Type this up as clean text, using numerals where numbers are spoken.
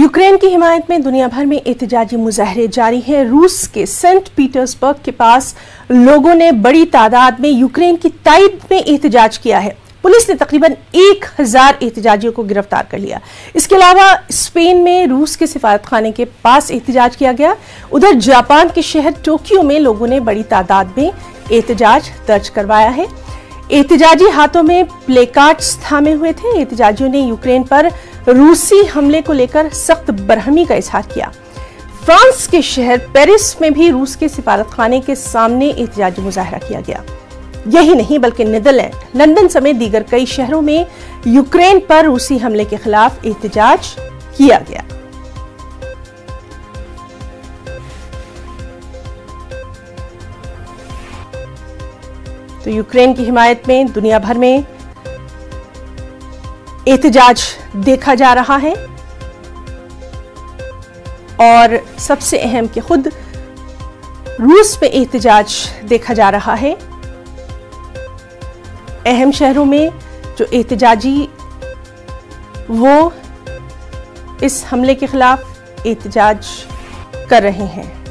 Ukraine की हिमायत में दुनिया भर में एहतजाजी मुजाहरे जारी हैं। रूस के सेंट पीटर्सबर्ग के पास लोगों ने बड़ी तादाद में यूक्रेन की तायद में एहतजाज किया है। पुलिस ने तकरीबन 1000 एहतजाजियों को गिरफ्तार कर लिया। इसके अलावा स्पेन में रूस के सिफारतखाने के पास एहतजाज किया गया। उधर जापान के शहर टोक्यो में लोगों ने बड़ी तादाद में एहतजाज दर्ज करवाया है। एहतजाजी हाथों में प्लेकार्ड्स थामे हुए थे। एहतजाजियों ने यूक्रेन पर रूसी हमले को लेकर सख्त बरहमी का इजहार किया। फ्रांस के शहर पेरिस में भी रूस के सिफारतखाने के सामने एहतजाजी मुजाहरा किया गया। यही नहीं बल्कि नीदरलैंड, लंदन समेत दीगर कई शहरों में यूक्रेन पर रूसी हमले के खिलाफ एहतजाज किया गया। तो यूक्रेन की हिमायत में दुनिया भर में एहतजाज देखा जा रहा है और सबसे अहम कि खुद रूस में एहतजाज देखा जा रहा है। अहम शहरों में जो एहतजाजी वो इस हमले के खिलाफ एहतजाज कर रहे हैं।